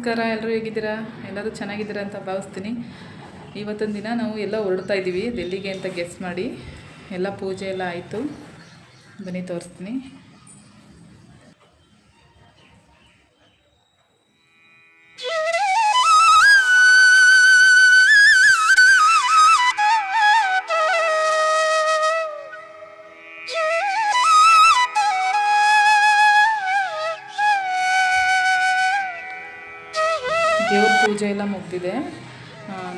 ನಮಸ್ಕಾರ, ಎಲ್ಲರೂ ಹೇಗಿದ್ದೀರಾ? ಎಲ್ಲರೂ ಚೆನ್ನಾಗಿದ್ದೀರಾ ಅಂತ ಭಾವಿಸ್ತೀನಿ. ಇವತ್ತೊಂದು ದಿನ ನಾವು ಎಲ್ಲ ಹೊರಡ್ತಾ ಇದ್ದೀವಿ ಡೆಲ್ಲಿಗೆ ಅಂತ ಗೆಸ್ ಮಾಡಿ. ಎಲ್ಲ ಪೂಜೆ ಎಲ್ಲ ಆಯಿತು, ಬನ್ನಿ ತೋರಿಸ್ತೀನಿ. ದೇವ್ರ ಪೂಜೆ ಎಲ್ಲ ಮುಗ್ದಿದೆ.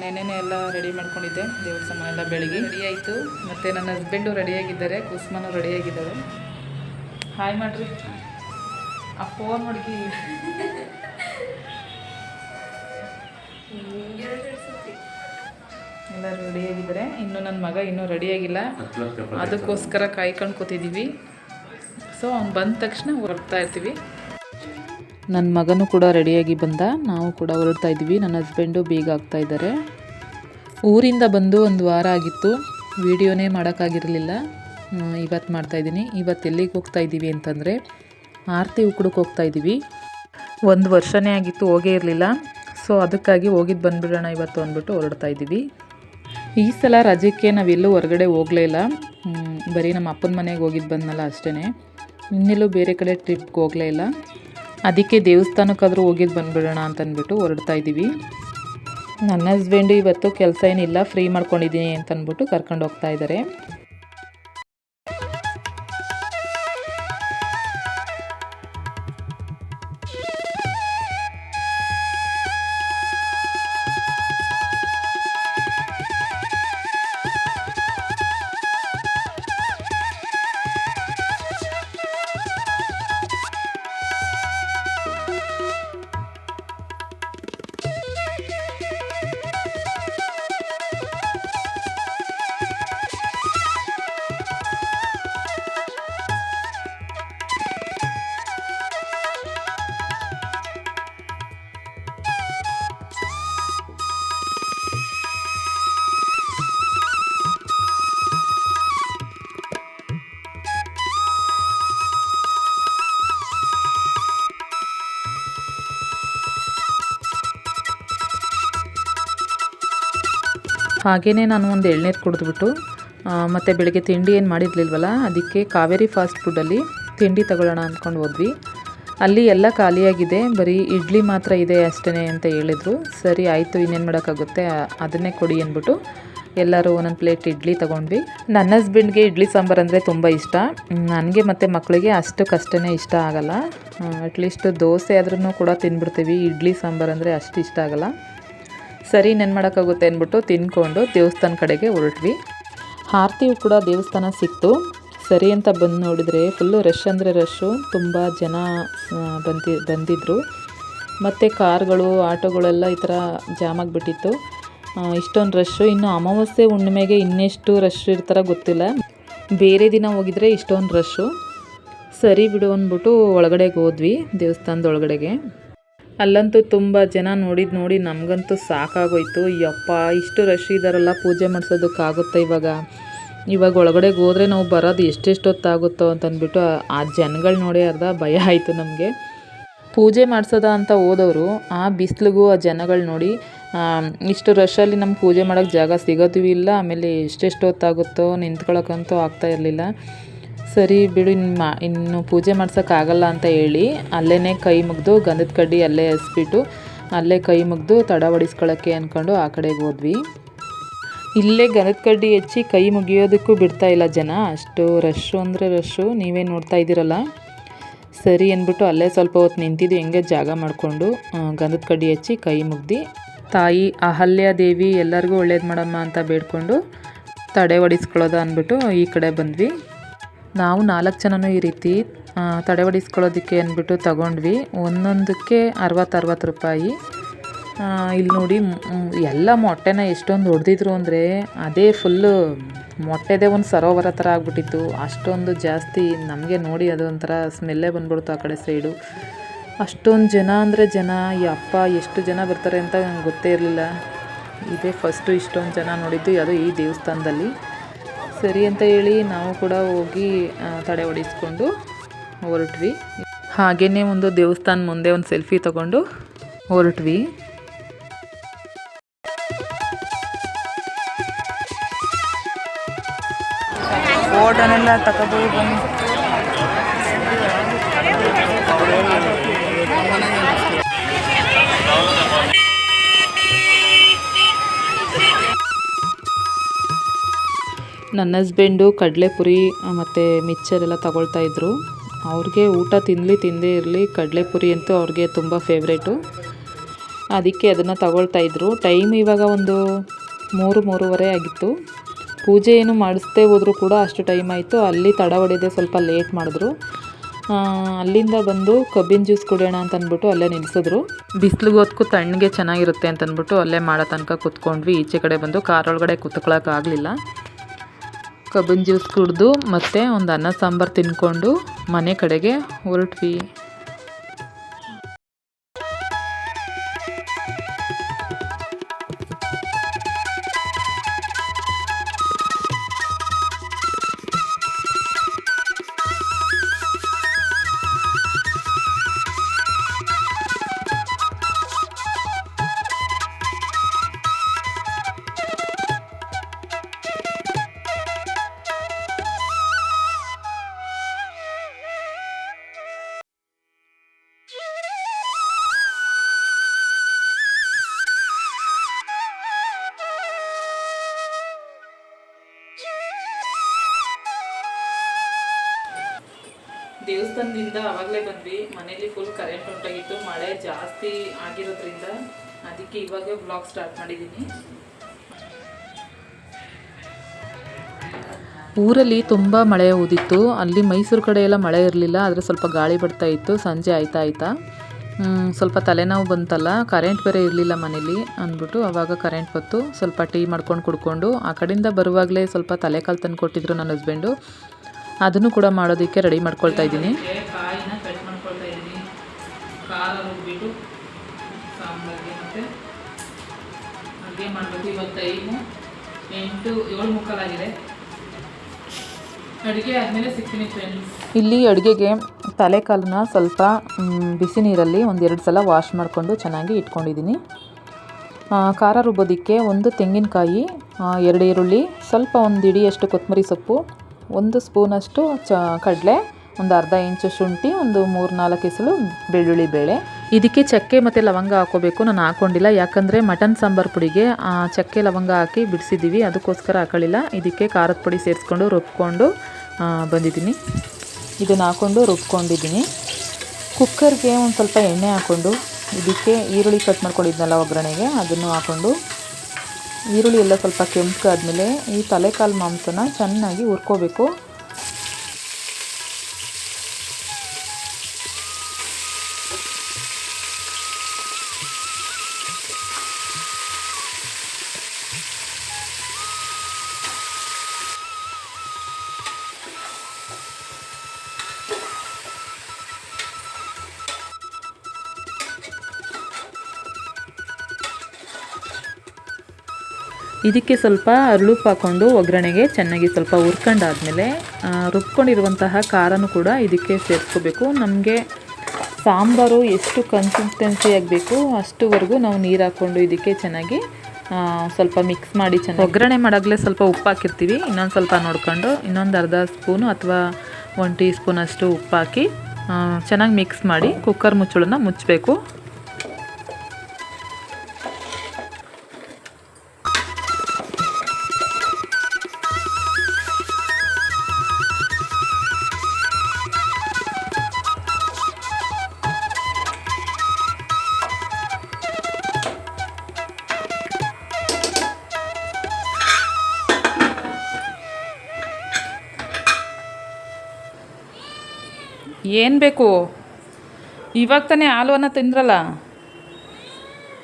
ನೆನ್ನೆನೇ ಎಲ್ಲ ರೆಡಿ ಮಾಡ್ಕೊಂಡಿದ್ದೆ. ದೇವ್ರ ಸಾಮಾನು ಎಲ್ಲ ಬೆಳಿಗ್ಗೆ ರೆಡಿ ಆಯಿತು. ಮತ್ತು ನನ್ನ ಹಸ್ಬೆಂಡು ರೆಡಿಯಾಗಿದ್ದಾರೆ, ಕುಸುಮನೂ ರೆಡಿಯಾಗಿದ್ದಾಳೆ. ಹಾಯ್ ಮಾಡಿರಿ. ಆ ಫೋನ್ ಹುಡುಗಿ ಎಲ್ಲ ರೆಡಿಯಾಗಿದ್ದಾರೆ. ಇನ್ನು ನನ್ನ ಮಗ ಇನ್ನೂ ರೆಡಿಯಾಗಿಲ್ಲ, ಅದಕ್ಕೋಸ್ಕರ ಕಾಯ್ಕೊಂಡು ಕೂತಿದ್ದೀವಿ. ಸೊ ಅವ್ನು ಬಂದ ತಕ್ಷಣ ಹೊರಡ್ತಾ ಇರ್ತೀವಿ. ನನ್ನ ಮಗನೂ ಕೂಡ ರೆಡಿಯಾಗಿ ಬಂದ, ನಾವು ಕೂಡ ಹೊರಡ್ತಾ ಇದ್ವಿ. ನನ್ನ ಹಸ್ಬೆಂಡು ಬೇಗ ಆಗ್ತಾ ಇದ್ದಾರೆ. ಊರಿಂದ ಬಂದು ಒಂದು ವಾರ ಆಗಿತ್ತು, ವಿಡಿಯೋನೇ ಮಾಡೋಕ್ಕಾಗಿರಲಿಲ್ಲ. ಇವತ್ತು ಮಾಡ್ತಾಯಿದ್ದೀನಿ. ಇವತ್ತು ಎಲ್ಲಿಗೆ ಹೋಗ್ತಾ ಇದ್ದೀವಿ ಅಂತಂದರೆ ಆರತಿ ಉಕ್ಕಡಕ್ಕೆ ಹೋಗ್ತಾ ಇದ್ದೀವಿ. 1 ವರ್ಷನೇ ಆಗಿತ್ತು, ಹೋಗೇ ಇರಲಿಲ್ಲ. ಸೊ ಅದಕ್ಕಾಗಿ ಹೋಗಿದ್ದು ಬಂದುಬಿಡೋಣ ಇವತ್ತು ಅಂದ್ಬಿಟ್ಟು ಹೊರಡ್ತಾ ಇದ್ದೀವಿ. ಈ ಸಲ ರಜೆಗೆ ನಾವೆಲ್ಲೂ ಹೊರಗಡೆ ಹೋಗಲೇ ಇಲ್ಲ, ಬರೀ ನಮ್ಮ ಅಪ್ಪನ ಮನೆಗೆ ಹೋಗಿದ್ದು ಬಂದನಲ್ಲ ಅಷ್ಟೇ. ಇನ್ನೆಲ್ಲೂ ಬೇರೆ ಕಡೆ ಟ್ರಿಪ್ಗೆ ಹೋಗಲೇ ಇಲ್ಲ. ಅದಕ್ಕೆ ದೇವಸ್ಥಾನಕ್ಕಾದರೂ ಹೋಗಿದ್ದು ಬಂದುಬಿಡೋಣ ಅಂತಂದ್ಬಿಟ್ಟು ಹೊರಡ್ತಾ ಇದ್ದೀವಿ. ನನ್ನ ಹಸ್ಬೆಂಡು ಇವತ್ತು ಕೆಲಸ ಏನಿಲ್ಲ, ಫ್ರೀ ಮಾಡ್ಕೊಂಡಿದ್ದೀನಿ ಅಂತಂದ್ಬಿಟ್ಟು ಕರ್ಕೊಂಡು ಹೋಗ್ತಾ ಇದ್ದಾರೆ. ಹಾಗೆಯೇ ನಾನು ಒಂದು ಎಳ್ನೀರು ಕುಡಿದ್ಬಿಟ್ಟು ಮತ್ತು ಬೆಳಗ್ಗೆ ತಿಂಡಿ ಏನು ಮಾಡಿರಲಿಲ್ವಲ್ಲ, ಅದಕ್ಕೆ ಕಾವೇರಿ ಫಾಸ್ಟ್ ಫುಡ್ಡಲ್ಲಿ ತಿಂಡಿ ತಗೊಳ್ಳೋಣ ಅಂದ್ಕೊಂಡು ಹೋದ್ವಿ. ಅಲ್ಲಿ ಎಲ್ಲ ಖಾಲಿಯಾಗಿದೆ, ಬರೀ ಇಡ್ಲಿ ಮಾತ್ರ ಇದೆ ಅಷ್ಟೇ ಅಂತ ಹೇಳಿದರು. ಸರಿ ಆಯಿತು, ಇನ್ನೇನು ಮಾಡೋಕ್ಕಾಗುತ್ತೆ, ಅದನ್ನೇ ಕೊಡಿ ಅಂದ್ಬಿಟ್ಟು ಎಲ್ಲರೂ ಒಂದೊಂದು ಪ್ಲೇಟ್ ಇಡ್ಲಿ ತೊಗೊಂಡ್ವಿ. ನನ್ನ ಹಸ್ಬೆಂಡ್ಗೆ ಇಡ್ಲಿ ಸಾಂಬಾರು ಅಂದರೆ ತುಂಬ ಇಷ್ಟ. ನನಗೆ ಮತ್ತು ಮಕ್ಕಳಿಗೆ ಅಷ್ಟಕ್ಕಷ್ಟೇ ಇಷ್ಟ ಆಗೋಲ್ಲ. ಅಟ್ಲೀಸ್ಟ್ ದೋಸೆ ಆದ್ರೂ ಕೂಡ ತಿಂದ್ಬಿಡ್ತೀವಿ, ಇಡ್ಲಿ ಸಾಂಬಾರು ಅಂದರೆ ಅಷ್ಟು ಇಷ್ಟ ಆಗೋಲ್ಲ. ಸರಿ ಇನ್ನೇನು ಮಾಡೋಕ್ಕಾಗುತ್ತೆ ಅಂದ್ಬಿಟ್ಟು ತಿಂದ್ಕೊಂಡು ದೇವಸ್ಥಾನ ಕಡೆಗೆ ಹೊರಟ್ವಿ. ಆರತಿ ಕೂಡ ದೇವಸ್ಥಾನ ಸಿಕ್ತು. ಸರಿ ಅಂತ ಬಂದು ನೋಡಿದರೆ ಫುಲ್ಲು ರಶ್ ಅಂದರೆ ರಶ್ಶು, ತುಂಬ ಜನ ಬಂದಿದ್ದರು. ಮತ್ತು ಕಾರ್ಗಳು ಆಟೋಗಳೆಲ್ಲ ಈ ಥರ ಜಾಮ್ ಆಗಿಬಿಟ್ಟಿತ್ತು. ಇಷ್ಟೊಂದು ರಶ್ಶು. ಇನ್ನು ಅಮಾವಾಸ್ಯೆ ಹುಣ್ಣಿಮೆಗೆ ಇನ್ನೆಷ್ಟು ರಶ್ ಇರ್ತಾರ ಗೊತ್ತಿಲ್ಲ. ಬೇರೆ ದಿನ ಹೋಗಿದ್ರೆ ಇಷ್ಟೊಂದು ರಶ್ಶು. ಸರಿ ಬಿಡು ಅಂದ್ಬಿಟ್ಟು ಒಳಗಡೆಗೆ ಹೋದ್ವಿ, ದೇವಸ್ಥಾನದ ಒಳಗಡೆಗೆ. ಅಲ್ಲಂತೂ ತುಂಬ ಜನ ನೋಡಿ ನಮಗಂತೂ ಸಾಕಾಗೋಯ್ತು. ಯಪ್ಪ, ಇಷ್ಟು ರಶ್ ಇದ್ದಾರಲ್ಲ, ಪೂಜೆ ಮಾಡಿಸೋದಕ್ಕಾಗುತ್ತೆ ಇವಾಗ ಒಳಗಡೆಗೆ ಹೋದರೆ ನಾವು ಬರೋದು ಎಷ್ಟೆಷ್ಟೊತ್ತಾಗುತ್ತೋ ಅಂತಂದ್ಬಿಟ್ಟು ಆ ಜನಗಳು ನೋಡಿ ಅರ್ಧ ಭಯ ಆಯಿತು ನಮಗೆ. ಪೂಜೆ ಮಾಡಿಸೋದ ಅಂತ ಹೋದವರು ಆ ಬಿಸಿಲಿಗೂ ಆ ಜನಗಳು ನೋಡಿ ಇಷ್ಟು ರಶಲ್ಲಿ ನಮ್ಗೆ ಪೂಜೆ ಮಾಡೋಕ್ಕೆ ಜಾಗ ಸಿಗೋದು ಇಲ್ಲ. ಆಮೇಲೆ ಎಷ್ಟೆಷ್ಟೊತ್ತಾಗುತ್ತೋ ನಿಂತ್ಕೊಳ್ಳೋಕ್ಕಂತೂ ಆಗ್ತಾ ಇರಲಿಲ್ಲ. ಸರಿ ಬಿಡು, ಇನ್ನು ಪೂಜೆ ಮಾಡ್ಸೋಕ್ಕಾಗಲ್ಲ ಅಂತ ಹೇಳಿ ಅಲ್ಲೇ ಕೈ ಮುಗಿದು ಗಂಧದ ಕಡ್ಡಿ ಅಲ್ಲೇ ಹಸ್ಬಿಟ್ಟು ಅಲ್ಲೇ ಕೈ ಮುಗಿದು ತಡ ಹೊಡಿಸ್ಕೊಳ್ಳೋಕ್ಕೆ ಅಂದ್ಕೊಂಡು ಆ ಕಡೆಗೆ ಹೋದ್ವಿ. ಇಲ್ಲೇ ಗಂಧದ ಕಡ್ಡಿ ಹೆಚ್ಚಿ ಕೈ ಮುಗಿಯೋದಕ್ಕೂ ಬಿಡ್ತಾ ಇಲ್ಲ ಜನ, ಅಷ್ಟು ರಶ್ಶು ಅಂದರೆ ರಶ್ಶು, ನೀವೇ ನೋಡ್ತಾ ಇದ್ದೀರಲ್ಲ. ಸರಿ ಅಂದ್ಬಿಟ್ಟು ಅಲ್ಲೇ ಸ್ವಲ್ಪ ಹೊತ್ತು ನಿಂತಿದ್ದು, ಹೆಂಗೆ ಜಾಗ ಮಾಡಿಕೊಂಡು ಗಂಧದ ಕಡ್ಡಿ ಹೆಚ್ಚಿ ಕೈ ಮುಗ್ದು ತಾಯಿ ಅಹಲ್ಯ ದೇವಿ ಎಲ್ಲರಿಗೂ ಒಳ್ಳೇದು ಮಾಡಮ್ಮ ಅಂತ ಬೇಡ್ಕೊಂಡು ತಡೆ ಹೊಡಿಸ್ಕೊಳ್ಳೋದ ಅಂದ್ಬಿಟ್ಟು ಈ ಕಡೆ ಬಂದ್ವಿ. ನಾವು 4 ಜನನೂ ಈ ರೀತಿ ತಡೆ ಹೊಡಿಸ್ಕೊಳ್ಳೋದಕ್ಕೆ ಅಂದ್ಬಿಟ್ಟು ತಗೊಂಡ್ವಿ. ಒಂದೊಂದಕ್ಕೆ 60 ರೂಪಾಯಿ. ಇಲ್ಲಿ ನೋಡಿ ಎಲ್ಲ ಮೊಟ್ಟೆನ ಎಷ್ಟೊಂದು ಹೊಡೆದಿದ್ರು ಅಂದರೆ ಅದೇ ಫುಲ್ಲು ಮೊಟ್ಟೆದೇ ಒಂದು ಸರೋವರ ಥರ ಆಗಿಬಿಟ್ಟಿತ್ತು. ಅಷ್ಟೊಂದು ಜಾಸ್ತಿ ನಮಗೆ ನೋಡಿ ಅದು ಒಂಥರ ಸ್ಮೆಲ್ಲೇ ಬಂದ್ಬಿಡ್ತು ಆ ಕಡೆ ಸೈಡು. ಅಷ್ಟೊಂದು ಜನ ಅಂದರೆ ಜನ, ಯಪ್ಪ ಎಷ್ಟು ಜನ ಬರ್ತಾರೆ ಅಂತ ನಂಗೆ ಗೊತ್ತೇ ಇರಲಿಲ್ಲ. ಇದೇ ಫಸ್ಟು ಇಷ್ಟೊಂದು ಜನ ನೋಡಿದ್ದು, ಅದು ಈ ದೇವಸ್ಥಾನದಲ್ಲಿ. ಸರಿ ಅಂತ ಹೇಳಿ ನಾವು ಕೂಡ ಹೋಗಿ ತಡೆ ಹೊಡಿಸ್ಕೊಂಡು ಹೊರಟ್ವಿ. ಹಾಗೆಯೇ ಒಂದು ದೇವಸ್ಥಾನ ಮುಂದೆ ಒಂದು ಸೆಲ್ಫಿ ತೊಗೊಂಡು ಹೊರಟ್ವಿ. ಫೋಟೋನೆಲ್ಲ ತಗೋಬೋದು ಬನ್ನಿ. ನನ್ನ ಹಸ್ಬೆಂಡು ಕಡಲೆಪುರಿ ಮತ್ತು ಮಿಕ್ಚರೆಲ್ಲ ತಗೊಳ್ತಾಯಿದ್ರು. ಅವ್ರಿಗೆ ಊಟ ತಿನ್ನದೇ ಇರಲಿ ಕಡಲೆಪುರಿ ಅಂತೂ ಅವ್ರಿಗೆ ತುಂಬ ಫೇವ್ರೇಟು. ಅದಕ್ಕೆ ಅದನ್ನು ತಗೊಳ್ತಾಯಿದ್ರು. ಟೈಮ್ ಇವಾಗ ಒಂದು 3-3:30 ಆಗಿತ್ತು. ಪೂಜೆ ಏನು ಮಾಡಿಸ್ದೇ ಹೋದರೂ ಕೂಡ ಅಷ್ಟು ಟೈಮ್ ಆಯಿತು. ಅಲ್ಲಿ ತಡ ಹೊಡೆದೇ ಸ್ವಲ್ಪ ಲೇಟ್ ಮಾಡಿದ್ರು. ಅಲ್ಲಿಂದ ಬಂದು ಕಬ್ಬಿನ ಜ್ಯೂಸ್ ಕುಡಿಯೋಣ ಅಂತ ಅಂದ್ಬಿಟ್ಟು ಅಲ್ಲೇ ನಿಲ್ಲಿಸಿದ್ರು. ಬಿಸಿಲಿಗೆ ಹೊತ್ಕು ತಣ್ಣಗೆ ಚೆನ್ನಾಗಿರುತ್ತೆ ಅಂತಂದ್ಬಿಟ್ಟು ಅಲ್ಲೇ ಮಾಡೋ ತನಕ ಕೂತ್ಕೊಂಡ್ವಿ. ಈಚೆ ಕಡೆ ಬಂದು ಕಾರೊಳಗಡೆ ಕೂತ್ಕೊಳ್ಳೋಕ್ಕಾಗಲಿಲ್ಲ. ಕಬ್ಬಿನ ಜ್ಯೂಸ್ ಕುಡಿದು ಮತ್ತು ಒಂದು ಅನ್ನ ಸಾಂಬಾರು ತಿನ್ಕೊಂಡು ಮನೆ ಕಡೆಗೆ ಹೊರಟ್ವಿ. ದೇವಸ್ಥಾನದಿಂದ ಆವಾಗಲೇ ಬಂದ್ವಿ. ಮನೇಲಿ ಫುಲ್ ಕರೆಂಟ್ ಹೊಂಟೋಗಿತ್ತು. ಮಳೆ ಜಾಸ್ತಿ ಆಗಿರೋದ್ರಿಂದ ಅದಕ್ಕೆ ಇವಾಗ ವ್ಲಾಗ್ ಸ್ಟಾರ್ಟ್ ಮಾಡಿದ್ದೀನಿ. ಊರಲ್ಲಿ ತುಂಬ ಮಳೆ ಊದಿತ್ತು. ಅಲ್ಲಿ ಮೈಸೂರು ಕಡೆ ಎಲ್ಲ ಮಳೆ ಇರಲಿಲ್ಲ, ಆದರೆ ಸ್ವಲ್ಪ ಗಾಳಿ ಬರ್ತಾ ಇತ್ತು. ಸಂಜೆ ಆಯ್ತಾ ಸ್ವಲ್ಪ ತಲೆನೋವು ಬಂತಲ್ಲ, ಕರೆಂಟ್ ಬೇರೆ ಇರಲಿಲ್ಲ ಮನೇಲಿ ಅಂದ್ಬಿಟ್ಟು ಅವಾಗ ಕರೆಂಟ್ ಬಂತು. ಸ್ವಲ್ಪ ಟೀ ಮಾಡ್ಕೊಂಡು ಕುಡ್ಕೊಂಡು ಆ ಕಡೆಯಿಂದ ಬರುವಾಗಲೇ ಸ್ವಲ್ಪ ತಲೆಕಾಲು ತಂದು ಕೊಟ್ಟಿದ್ರು ನನ್ನ ಹಸ್ಬೆಂಡು. ಅದನ್ನು ಕೂಡ ಮಾಡೋದಕ್ಕೆ ರೆಡಿ ಮಾಡ್ಕೊಳ್ತಾ ಇದ್ದೀನಿ. ಕಾಯಿನ ಕಟ್ ಮಾಡ್ಕೊಳ್ತಾ ಇದ್ದೀನಿ. ಖಾರ ರುಬ್ಬಿಟ್ಟು ಸಾಂಬಾರಿಗೆ ಮತ್ತು ಅಡುಗೆ ಮಾಡಬೇಕು. ಇವತ್ತು ಟೈಮು 7:45 ಆಗಿದೆ. ಅಡುಗೆ ಆದಮೇಲೆ ಸಿಗ್ತೀನಿ ಫ್ರೆಂಡ್ಸ್. ಇಲ್ಲಿ ಅಡುಗೆಗೆ ತಲೆಕಾಲನ್ನ ಸ್ವಲ್ಪ ಬಿಸಿ ನೀರಲ್ಲಿ 1-2 ಸಲ ವಾಶ್ ಮಾಡಿಕೊಂಡು ಚೆನ್ನಾಗಿ ಇಟ್ಕೊಂಡಿದ್ದೀನಿ. ಖಾರ ರುಬ್ಬೋದಕ್ಕೆ 1 ತೆಂಗಿನಕಾಯಿ, 2 ಈರುಳ್ಳಿ, ಸ್ವಲ್ಪ 1 ಹಿಡಿಯಷ್ಟು ಕೊತ್ತಂಬರಿ ಸೊಪ್ಪು, 1 ಸ್ಪೂನಷ್ಟು ಕಡಲೆ, ಒಂದು ಅರ್ಧ ಇಂಚು ಶುಂಠಿ, ಒಂದು 3-4 ಎಸಳು ಬೆಳ್ಳುಳ್ಳಿ ಬೇಳೆ. ಇದಕ್ಕೆ ಚಕ್ಕೆ ಮತ್ತು ಲವಂಗ ಹಾಕೋಬೇಕು. ನಾನು ಹಾಕ್ಕೊಂಡಿಲ್ಲ, ಯಾಕಂದರೆ ಮಟನ್ ಸಾಂಬಾರು ಪುಡಿಗೆ ಚಕ್ಕೆ ಲವಂಗ ಹಾಕಿ ಬಿಡಿಸಿದ್ದೀವಿ, ಅದಕ್ಕೋಸ್ಕರ ಹಾಕೊಳ್ಳಿಲ್ಲ. ಇದಕ್ಕೆ ಖಾರದ ಪುಡಿ ಸೇರಿಸ್ಕೊಂಡು ರುಬ್ಕೊಂಡು ಬಂದಿದ್ದೀನಿ. ಇದನ್ನು ಹಾಕ್ಕೊಂಡು ರುಬ್ಕೊಂಡಿದ್ದೀನಿ. ಕುಕ್ಕರ್ಗೆ ಒಂದು ಸ್ವಲ್ಪ ಎಣ್ಣೆ ಹಾಕ್ಕೊಂಡು ಇದಕ್ಕೆ ಈರುಳ್ಳಿ ಕಟ್ ಮಾಡ್ಕೊಂಡಿದ್ನಲ್ಲ ಒಗ್ಗರಣೆಗೆ, ಅದನ್ನು ಹಾಕ್ಕೊಂಡು ಈರುಳ್ಳಿ ಎಲ್ಲ ಸ್ವಲ್ಪ ಕೆಂಪಗಾದ್ಮೇಲೆ ಈ ತಲೆಕಾಲು ಮಾಂಸನ ಚೆನ್ನಾಗಿ ಹುರ್ಕೋಬೇಕು. ಇದಕ್ಕೆ ಸ್ವಲ್ಪ ಅರಳುಪ್ಪು ಹಾಕ್ಕೊಂಡು ಒಗ್ಗರಣೆಗೆ ಚೆನ್ನಾಗಿ ಸ್ವಲ್ಪ ಹುರ್ಕೊಂಡಾದ್ಮೇಲೆ ರುಬ್ಕೊಂಡಿರುವಂತಹ ಖಾರನೂ ಕೂಡ ಇದಕ್ಕೆ ಸೇರಿಸ್ಕೋಬೇಕು. ನಮಗೆ ಸಾಂಬಾರು ಎಷ್ಟು ಕನ್ಸಿಸ್ಟೆನ್ಸಿ ಆಗಬೇಕು ಅಷ್ಟುವರೆಗೂ ನಾವು ನೀರು ಹಾಕ್ಕೊಂಡು ಇದಕ್ಕೆ ಚೆನ್ನಾಗಿ ಸ್ವಲ್ಪ ಮಿಕ್ಸ್ ಮಾಡಿ ಚೆನ್ನಾಗಿ ಒಗ್ಗರಣೆ ಮಾಡಾಗಲೇ ಸ್ವಲ್ಪ ಉಪ್ಪು ಹಾಕಿರ್ತೀವಿ. ಇನ್ನೊಂದು ಸ್ವಲ್ಪ ನೋಡ್ಕೊಂಡು ಇನ್ನೊಂದು ಅರ್ಧ ಸ್ಪೂನು ಅಥವಾ 1 ಟೀ ಸ್ಪೂನಷ್ಟು ಉಪ್ಪು ಹಾಕಿ ಚೆನ್ನಾಗಿ ಮಿಕ್ಸ್ ಮಾಡಿ ಕುಕ್ಕರ್ ಮುಚ್ಚಳನ ಮುಚ್ಚಬೇಕು. ಏನು ಬೇಕು? ಇವಾಗ ತಾನೇ ಹಾಲುವನ್ನು ತಿಂದ್ರಲ್ಲ,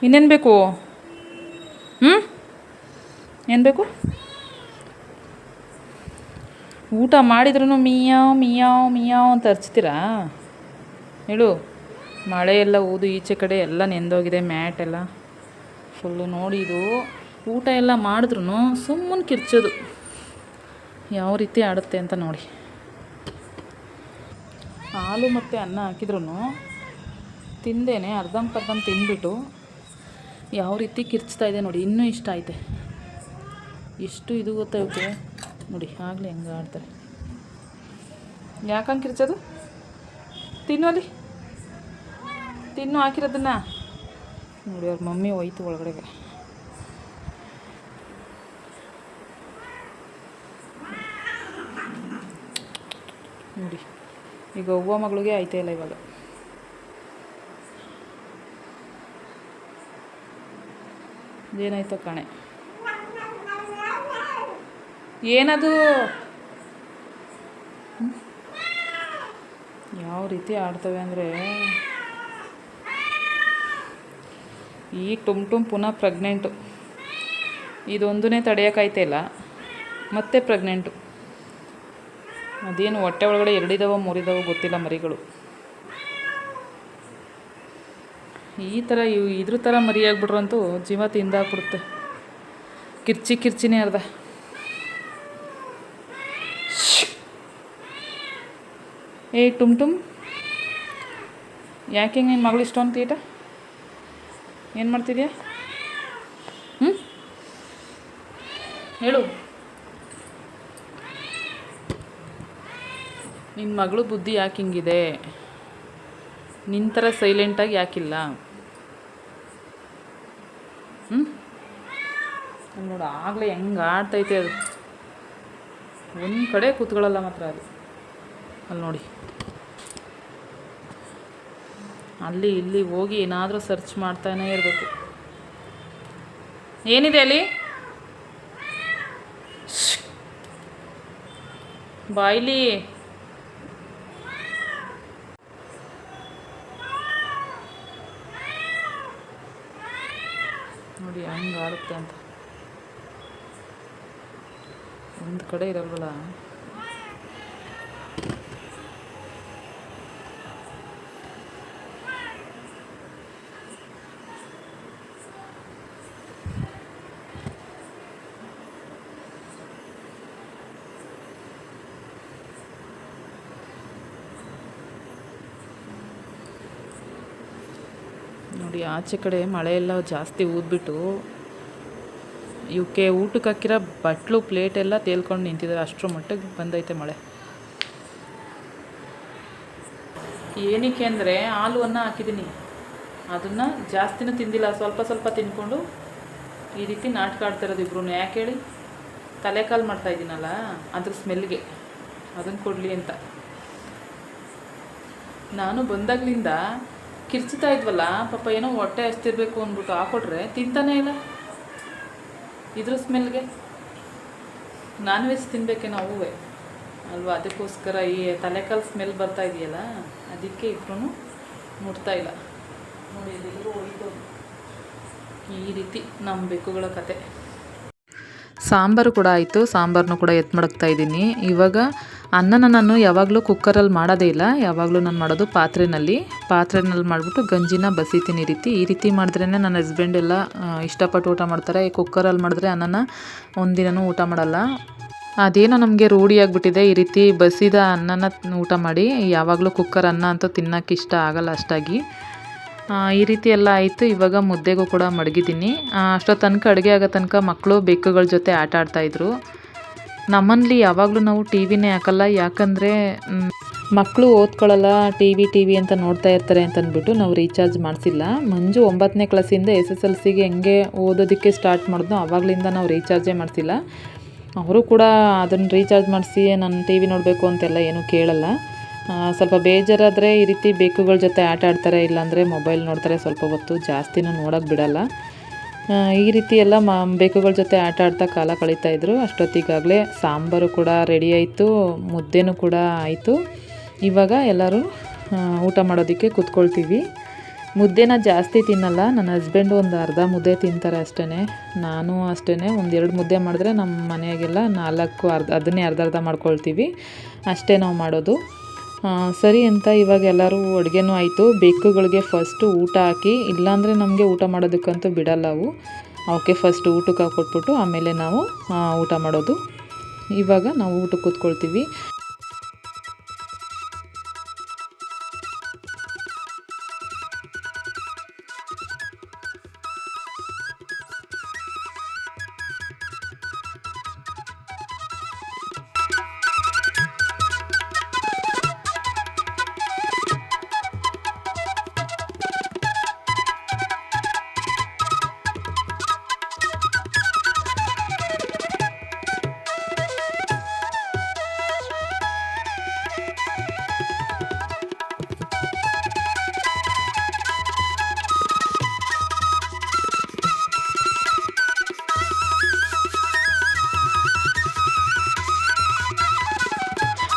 ಇನ್ನೇನು ಬೇಕು? ಏನು ಬೇಕು? ಊಟ ಮಾಡಿದ್ರೂ ಮಿಯಾವ್ ಮಿಯಾವ್ ಮಿಯಾವ್ ಅಂತ ಹರ್ಚ್ತೀರಾ? ಹೇಳು. ಮಳೆ ಎಲ್ಲ ಊದು ಈಚೆ ಕಡೆ ಎಲ್ಲ ನೆಂದೋಗಿದೆ, ಮ್ಯಾಟ್ ಎಲ್ಲ ಫುಲ್ಲು. ನೋಡಿ, ಇದು ಊಟ ಎಲ್ಲ ಮಾಡಿದ್ರೂ ಸುಮ್ಮನೆ ಕಿರ್ಚೋದು ಯಾವ ರೀತಿ ಆಡುತ್ತೆ ಅಂತ ನೋಡಿ. ಹಾಲು ಮತ್ತು ಅನ್ನ ಹಾಕಿದ್ರೂ ತಿಂದೇನೆ ಅರ್ಧಂಬರ್ಧಂ ತಿಂದ್ಬಿಟ್ಟು ಯಾವ ರೀತಿ ಕಿರ್ಚ್ತಾ ಇದೆ ನೋಡಿ. ಇನ್ನೂ ಇಷ್ಟ ಐತೆ. ಎಷ್ಟು ಇದು ಗೊತ್ತಾ ಇವಕ್ಕೆ ನೋಡಿ. ಆಗಲೇ ಹೆಂಗೆ ಆಡ್ತಾರೆ. ಯಾಕಂಗೆ ಕಿರ್ಚೋದು? ತಿನ್ನು ಅಲ್ಲಿ, ತಿನ್ನು ಹಾಕಿರೋದನ್ನ ನೋಡಿ. ಅವ್ರ ಮಮ್ಮಿ ಹೋಯ್ತು ಒಳಗಡೆಗೆ. ನೋಡಿ ಈಗ ಅವ್ವ ಮಗಳಿಗೆ ಆಯ್ತಾ ಇಲ್ಲ ಇವಾಗ. ಏನಾಯ್ತೋ ಕಾಣೆ. ಏನದು? ಯಾವ ರೀತಿ ಆಡ್ತವೆ ಅಂದರೆ, ಈಗ ಟುಮ್ ಪುನಃ ಪ್ರೆಗ್ನೆಂಟು. ಇದೊಂದನ್ನೇ ತಡೆಯೋಕ್ಕಾಯ್ತಿಲ್ಲ, ಮತ್ತೆ ಪ್ರೆಗ್ನೆಂಟು. ಅದೇನು ಹೊಟ್ಟೆ ಒಳಗಡೆ 2 ಇದಾವೋ 3 ಇದಾವೋ ಗೊತ್ತಿಲ್ಲ ಮರಿಗಳು. ಈ ಥರ ಇದ್ರ ಥರ ಮರಿಯಾಗ್ಬಿಟ್ರಂತೂ ಜೀವ ತಿಂದಾಕ್ಬಿಡುತ್ತೆ. ಕಿರ್ಚಿನೇ ಅರ್ಧ. ಏ ಟುಮ್ ಯಾಕೆ ಹಿಂಗೆ ನಿನ್ನ ಮಗಳು ಇಷ್ಟೊಂದು ತೀಟ? ಏನು ಮಾಡ್ತಿದ್ಯಾ? ಹೇಳು. ನಿನ್ನ ಮಗಳು ಬುದ್ಧಿ ಯಾಕೆ ಹಿಂಗಿದೆ? ನಿನ್ನ ಥರ ಸೈಲೆಂಟಾಗಿ ಯಾಕಿಲ್ಲ? ನೋಡು ಆಗಲೇ ಹೆಂಗೆ ಆಡ್ತೈತೆ ಅದು. ಒಂದು ಕಡೆ ಕೂತ್ಕೊಳ್ಳಲ್ಲ ಮಾತ್ರ ಅದು. ಅಲ್ಲಿ ನೋಡಿ, ಅಲ್ಲಿ ಇಲ್ಲಿ ಹೋಗಿ ಏನಾದರೂ ಸರ್ಚ್ ಮಾಡ್ತಾನೇ ಇರಬೇಕು. ಏನಿದೆ ಅಲ್ಲಿ? ಬಾಯ್ಲಿ. ನೋಡಿ ಹಂಗೆ ಆಡುತ್ತೆ ಅಂತ. ಒಂದು ಕಡೆ ಇರಲ್ವಲ್ಲ. ನೋಡಿ ಆಚೆ ಕಡೆ ಮಳೆ ಎಲ್ಲ ಜಾಸ್ತಿ ಊದ್ಬಿಟ್ಟು ಇವಕ್ಕೆ ಊಟಕ್ಕೆ ಹಾಕಿರೋ ಬಟ್ಲು ಪ್ಲೇಟೆಲ್ಲ ತೇಲ್ಕೊಂಡು ನಿಂತಿದ್ದಾರೆ. ಅಷ್ಟರ ಮಟ್ಟಿಗೆ ಬಂದೈತೆ ಮಳೆ. ಏನಕ್ಕೆ ಅಂದರೆ ಹಾಲು ಅನ್ನ ಹಾಕಿದ್ದೀನಿ, ಅದನ್ನು ಜಾಸ್ತಿನೂ ತಿಂದಿಲ್ಲ, ಸ್ವಲ್ಪ ತಿಂದ್ಕೊಂಡು ಈ ರೀತಿ ನಾಟಕ ಆಡ್ತಿರೋದು ಇಬ್ರು. ಯಾಕೆ ಹೇಳಿ? ತಲೆಕಾಲು ಮಾಡ್ತಾಯಿದ್ದೀನಲ್ಲ, ಅದ್ರ ಸ್ಮೆಲ್ಗೆ ಅದನ್ನು ಕೊಡಲಿ ಅಂತ. ನಾನು ಬಂದಾಗಲಿಂದ ಕಿರ್ಚ್ತಾ ಇದ್ವಲ್ಲ ಪಾಪ, ಏನೋ ಹೊಟ್ಟೆ ಹಸ್ತಿರ್ಬೇಕು ಅಂದ್ಬಿಟ್ಟು ಹಾಕೊಟ್ರೆ ತಿಂತಾನೇ ಇಲ್ಲ. ಇದ್ರ ಸ್ಮೆಲ್ಗೆ ನಾನ್ ವೆಜ್ ತಿನ್ಬೇಕೇನೋ ಅವು ಅಲ್ವಾ? ಅದಕ್ಕೋಸ್ಕರ ಈ ತಲೆಕಾಲು ಸ್ಮೆಲ್ ಬರ್ತಾ ಇದೆಯಲ್ಲ, ಅದಕ್ಕೆ ಇಬ್ರು ಮುಟ್ತಾ ಇಲ್ಲ ನೋಡಿ. ಎಲ್ಲರೂ ಹೋಯ್ತು. ಈ ರೀತಿ ನಮ್ಮ ಬೆಕ್ಕುಗಳ ಕತೆ. ಸಾಂಬಾರು ಕೂಡ ಆಯಿತು. ಸಾಂಬಾರನ್ನು ಕೂಡ ಎತ್ತು ಮಡಗ್ತಾ ಇದ್ದೀನಿ. ಇವಾಗ ಅನ್ನನ ನಾನು ಯಾವಾಗಲೂ ಕುಕ್ಕರಲ್ಲಿ ಮಾಡೋದೇ ಇಲ್ಲ. ಯಾವಾಗಲೂ ನಾನು ಮಾಡೋದು ಪಾತ್ರೆಯಲ್ಲಿ ಮಾಡಿಬಿಟ್ಟು ಗಂಜಿನ ಬಸಿತೀನಿ. ಈ ರೀತಿ ಮಾಡಿದ್ರೇ ನನ್ನ ಹಸ್ಬೆಂಡ್ ಎಲ್ಲ ಇಷ್ಟಪಟ್ಟು ಊಟ ಮಾಡ್ತಾರೆ. ಕುಕ್ಕರಲ್ಲಿ ಮಾಡಿದ್ರೆ ಅನ್ನನ ಒಂದಿನನೂ ಊಟ ಮಾಡಲ್ಲ. ಅದೇನೋ ನಮಗೆ ರೂಢಿಯಾಗಿಬಿಟ್ಟಿದೆ ಈ ರೀತಿ ಬಸಿದ ಅನ್ನನ ಊಟ ಮಾಡಿ. ಯಾವಾಗಲೂ ಕುಕ್ಕರ್ ಅನ್ನ ಅಂತೂ ತಿನ್ನೋಕ್ಕೆ ಇಷ್ಟ ಆಗಲ್ಲ ಅಷ್ಟಾಗಿ. ಈ ರೀತಿ ಎಲ್ಲ ಆಯಿತು. ಇವಾಗ ಮುದ್ದೆಗೂ ಕೂಡ ಮಡಗಿದ್ದೀನಿ. ಅಷ್ಟೋ ತನಕ ಅಡುಗೆ ಆಗೋ ತನಕ ಮಕ್ಕಳು ಬೆಕ್ಕುಗಳ ಜೊತೆ ಆಟ ಆಡ್ತಾಯಿದ್ರು. ನಮ್ಮಲ್ಲಿ ಯಾವಾಗಲೂ ನಾವು ಟಿ ವಿನೇ ಹಾಕಲ್ಲ, ಯಾಕಂದರೆ ಮಕ್ಕಳು ಓದ್ಕೊಳ್ಳಲ್ಲ, ಟಿ ವಿ ಅಂತ ನೋಡ್ತಾ ಇರ್ತಾರೆ ಅಂತಂದ್ಬಿಟ್ಟು ನಾವು ರೀಚಾರ್ಜ್ ಮಾಡಿಸಿಲ್ಲ. ಮಂಜು 9ನೇ ಕ್ಲಾಸಿಂದ SSLCಗೆ ಹೆಂಗೆ ಓದೋದಕ್ಕೆ ಸ್ಟಾರ್ಟ್ ಮಾಡಿದ್ನೋ ಆವಾಗಲಿಂದ ನಾವು ರೀಚಾರ್ಜೇ ಮಾಡಿಸಿಲ್ಲ. ಅವರು ಕೂಡ ಅದನ್ನು ರೀಚಾರ್ಜ್ ಮಾಡಿಸಿ ನಾನು ಟಿ ವಿ ನೋಡಬೇಕು ಅಂತೆಲ್ಲ ಏನೂ ಕೇಳಲ್ಲ. ಸ್ವಲ್ಪ ಬೇಜಾರಾದರೆ ಈ ರೀತಿ ಬೆಕ್ಕುಗಳ ಜೊತೆ ಆಟ ಆಡ್ತಾರೆ, ಇಲ್ಲಾಂದರೆ ಮೊಬೈಲ್ ನೋಡ್ತಾರೆ ಸ್ವಲ್ಪ ಹೊತ್ತು. ಜಾಸ್ತಿನೂ ನೋಡೋಕ್ಕೆ ಬಿಡಲ್ಲ. ಈ ರೀತಿ ಎಲ್ಲ ಬೆಕ್ಕುಗಳ ಜೊತೆ ಆಟ ಆಡ್ತಾ ಕಾಲ ಕಳೀತಾಯಿದ್ರು. ಅಷ್ಟೊತ್ತಿಗಾಗಲೇ ಸಾಂಬಾರು ಕೂಡ ರೆಡಿ ಆಯಿತು, ಮುದ್ದೆನೂ ಕೂಡ ಆಯಿತು. ಇವಾಗ ಎಲ್ಲರೂ ಊಟ ಮಾಡೋದಕ್ಕೆ ಕೂತ್ಕೊಳ್ತೀವಿ. ಮುದ್ದೆನ ಜಾಸ್ತಿ ತಿನ್ನಲ್ಲ. ನನ್ನ ಹಸ್ಬೆಂಡು ಒಂದು ಅರ್ಧ ಮುದ್ದೆ ತಿಂತಾರೆ ಅಷ್ಟೇ. ನಾನು ಅಷ್ಟೇ, 1-2 ಮುದ್ದೆ ಮಾಡಿದ್ರೆ ನಮ್ಮ ಮನೆಯಾಗೆಲ್ಲ 4 ಅದನ್ನೇ ಅರ್ಧ ಮಾಡ್ಕೊಳ್ತೀವಿ ಅಷ್ಟೇ ನಾವು ಮಾಡೋದು. ಸರಿ ಅಂತ ಇವಾಗ ಎಲ್ಲರೂ ಅಡುಗೆನೂ ಆಯಿತು. ಬೆಕ್ಕುಗಳಿಗೆ ಫಸ್ಟು ಊಟ ಹಾಕಿ, ಇಲ್ಲಾಂದರೆ ನಮಗೆ ಊಟ ಮಾಡೋದಕ್ಕಂತೂ ಬಿಡಲ್ಲ ಅವು. ಅವಕ್ಕೆ ಫಸ್ಟ್ ಊಟಕ್ಕೆ ಕೊಟ್ಬಿಟ್ಟು ಆಮೇಲೆ ನಾವು ಊಟ ಮಾಡೋದು. ಇವಾಗ ನಾವು ಊಟಕ್ಕೆ ಕೂತ್ಕೊಳ್ತೀವಿ.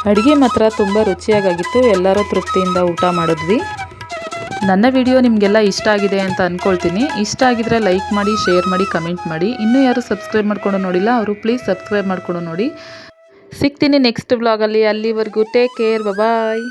ಅಡುಗೆ ಮಾತ್ರ ತುಂಬ ರುಚಿಯಾಗಿತ್ತು. ಎಲ್ಲರೂ ತೃಪ್ತಿಯಿಂದ ಊಟ ಮಾಡಿದ್ವಿ. ನನ್ನ ವಿಡಿಯೋ ನಿಮಗೆಲ್ಲ ಇಷ್ಟ ಆಗಿದೆ ಅಂತ ಅಂದ್ಕೊಳ್ತೀನಿ. ಇಷ್ಟ ಆಗಿದ್ರೆ ಲೈಕ್ ಮಾಡಿ, ಶೇರ್ ಮಾಡಿ, ಕಮೆಂಟ್ ಮಾಡಿ. ಇನ್ನೂ ಯಾರು ಸಬ್ಸ್ಕ್ರೈಬ್ ಮಾಡ್ಕೊಂಡು ನೋಡಿಲ್ಲ ಅವರು ಪ್ಲೀಸ್ ಸಬ್ಸ್ಕ್ರೈಬ್ ಮಾಡ್ಕೊಂಡು ನೋಡಿ. ಸಿಗ್ತೀನಿ ನೆಕ್ಸ್ಟ್ ವ್ಲಾಗಲ್ಲಿ. ಅಲ್ಲಿವರೆಗೂ ಟೇಕ್ ಕೇರ್, ಬಾಯ್.